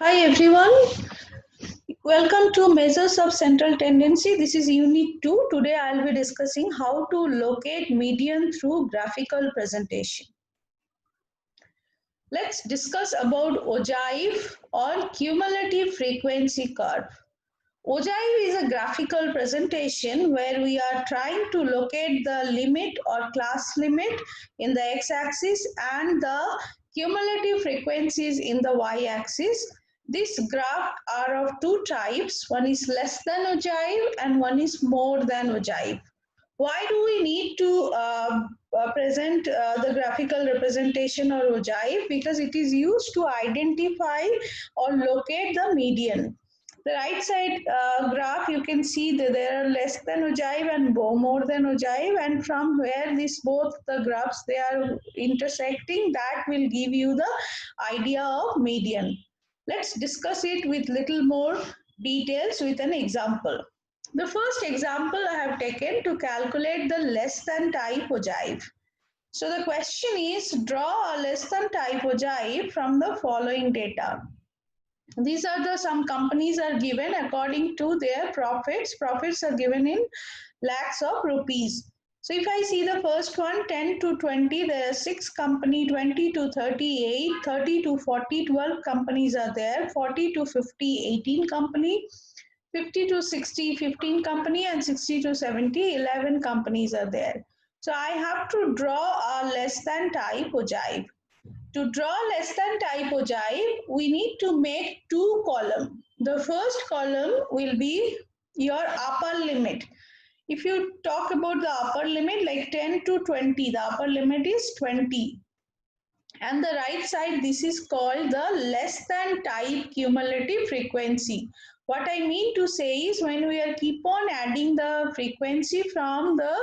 Hi everyone, welcome to Measures of Central Tendency. This is Unit 2. Today I will be discussing how to locate median through graphical presentation. Let's discuss about ogive or cumulative frequency curve. Ogive is a graphical presentation where we are trying to locate the limit or class limit in the x-axis and the cumulative frequencies in the y-axis. These graphs are of two types. One is less than ogive and one is more than ogive. Why do we need to present the graphical representation or ogive? Because it is used to identify or locate the median. The right side graph, you can see that there are less than ogive and more than ogive, and from where these both the graphs they are intersecting, that will give you the idea of median. Let's discuss it with little more details with an example. The first example I have taken to calculate the less than type ogive. So the question is, draw a less than type ogive from the following data. These are the some companies are given according to their profits. Profits are given in lakhs of rupees. So if I see the first one, 10 to 20, there are 6 company, 20 to 38, 30 to 40, 12 companies are there, 40 to 50, 18 company, 50 to 60, 15 company, and 60 to 70, 11 companies are there. So I have to draw a less than type ogive. To draw less than type ogive, we need to make two columns. The first column will be your upper limit. If you talk about the upper limit like 10 to 20, the upper limit is 20. And the right side, this is called the less than type cumulative frequency. What I mean to say is when we are keep on adding the frequency from the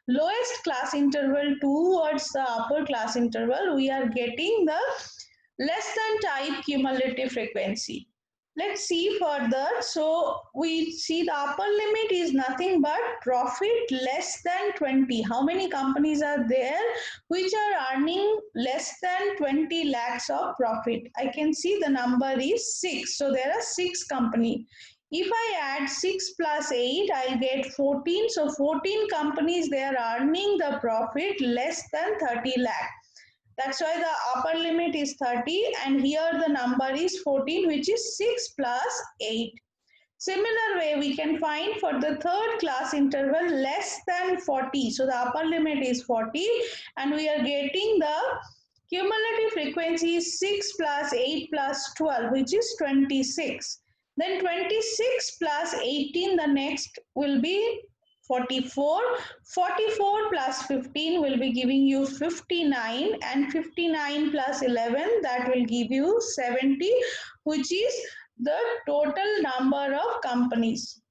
lowest class interval towards the upper class interval, we are getting the less than type cumulative frequency. Let's see further. So we see the upper limit is nothing but profit less than 20. How many companies are there which are earning less than 20 lakhs of profit? I can see the number is 6. So there are 6 companies. If I add 6 plus 8, I'll get 14. So 14 companies, they are earning the profit less than 30 lakh. That's why the upper limit is 30 and here the number is 14, which is 6 plus 8. Similar way we can find for the third class interval less than 40. So the upper limit is 40 and we are getting the cumulative frequency is 6 plus 8 plus 12, which is 26. Then 26 plus 18, the next will be 44. 44 plus 15 will be giving you 59 and 59 plus 11 that will give you 70, which is the total number of companies.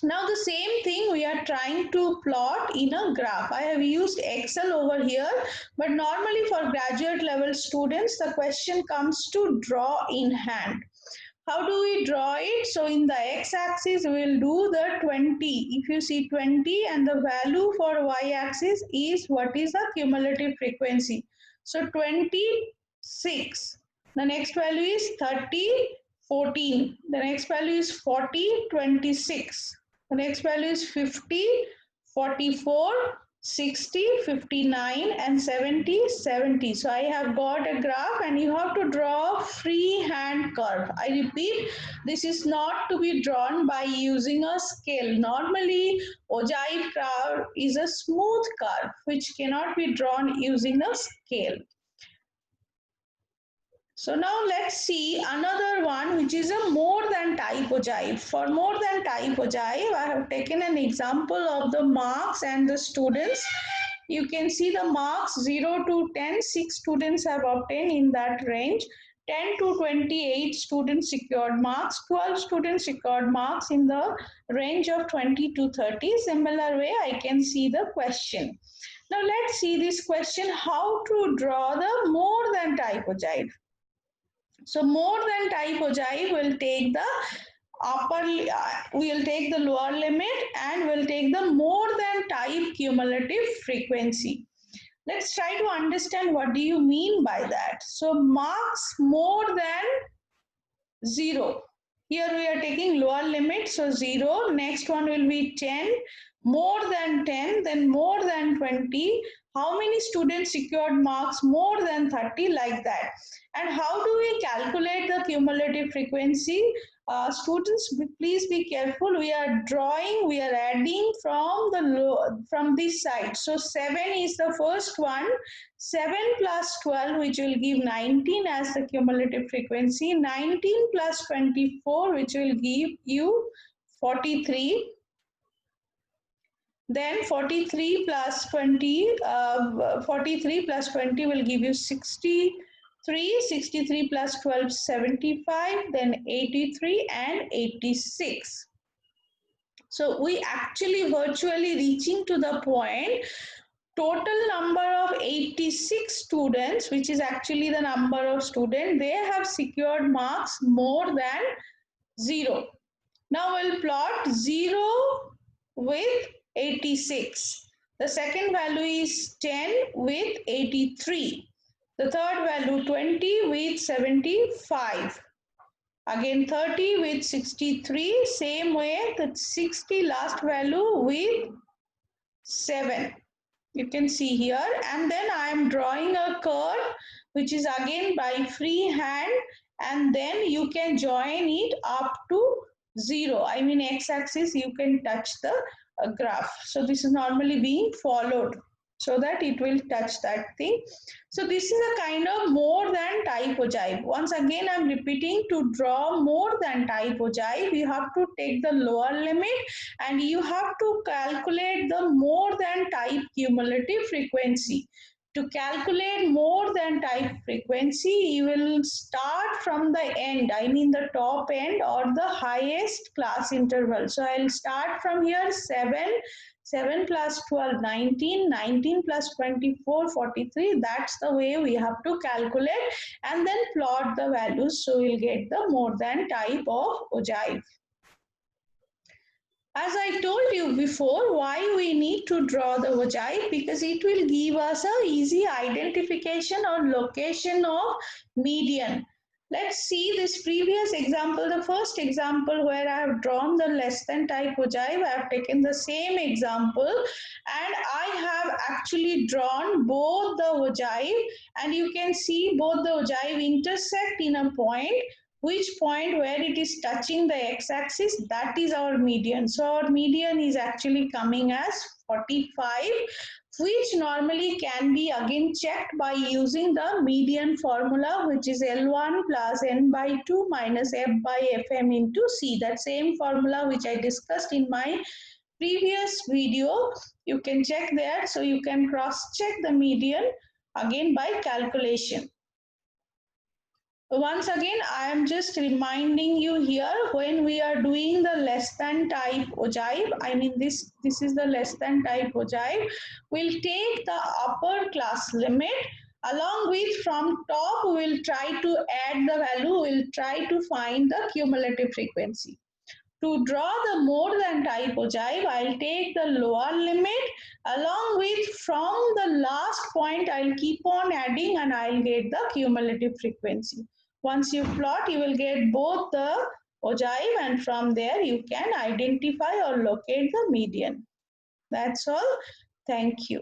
Now the same thing we are trying to plot in a graph. I have used Excel over here, but normally for graduate level students the question comes to draw in hand. How do we draw it? So in the x-axis we will do the 20. If you see 20 and the value for y-axis is what is the cumulative frequency. So 26. The next value is 30, 14. The next value is 40, 26. The next value is 50, 44, 60, 59 and 70, 70. So I have got a graph and you have to draw freehand curve. I repeat, this is not to be drawn by using a scale. Normally, ogive curve is a smooth curve which cannot be drawn using a scale. So now let's see another one which is a more than type ogive. For more than type ogive, I have taken an example of the marks and the students. You can see the marks 0 to 10, 6 students have obtained in that range. 10 to 28 students secured marks, 12 students secured marks in the range of 20 to 30. Similar way, I can see the question. Now let's see this question, how to draw the more than type ogive. So more than type ogive will take the we'll take the lower limit and we'll take the more than type cumulative frequency. Let's try to understand what do you mean by that. So marks more than 0. Here we are taking lower limit, so 0. Next one will be 10, more than 10, then more than 20. How many students secured marks more than 30, like that? And how do we calculate the cumulative frequency? Students, please be careful. We are drawing, we are adding from this side. So 7 is the first one. 7 plus 12, which will give 19 as the cumulative frequency. 19 plus 24, which will give you 43. Then 43 plus 20, 43 plus 20 will give you 63. 63 plus 12, 75. Then 83 and 86. So we actually virtually reaching to the point. Total number of 86 students, which is actually the number of students, they have secured marks more than 0. Now we'll plot 0 with 86. The second value is 10 with 83. The third value 20 with 75. Again 30 with 63. Same way, the 60 last value with 7. You can see here, and then I am drawing a curve which is again by free hand, and then you can join it up to 0. I mean x-axis, you can touch the graph. So this is normally being followed so that it will touch that thing. So this is a kind of more than type ogive. Once again I am repeating, to draw more than type ogive, you have to take the lower limit and you have to calculate the more than type cumulative frequency. To calculate more than type frequency, you will start from the end, I mean the top end or the highest class interval. So I will start from here, 7. 7 plus 12, 19. 19 plus 24, 43. That's the way we have to calculate and then plot the values. So we'll get the more than type of ogive. As I told you before, why we need to draw the ogive, because it will give us a easy identification or location of median. Let's see this previous example, the first example where I have drawn the less than type ogive. I have taken the same example and I have actually drawn both the ogive, and you can see both the ogive intersect in a point, which point where it is touching the x-axis, that is our median. So our median is actually coming as 45, which normally can be again checked by using the median formula, which is L1 plus n by 2 minus f by fm into c. That same formula which I discussed in my previous video, you can check there. So you can cross check the median again by calculation. Once again, I am just reminding you here, when we are doing the less than type ogive, I mean this is the less than type ogive, we'll take the upper class limit, along with from top we will try to add the value, we'll try to find the cumulative frequency. To draw the more than type ogive, I'll take the lower limit, along with from the last point I'll keep on adding and I'll get the cumulative frequency. Once you plot, you will get both the ogive, and from there you can identify or locate the median. That's all. Thank you.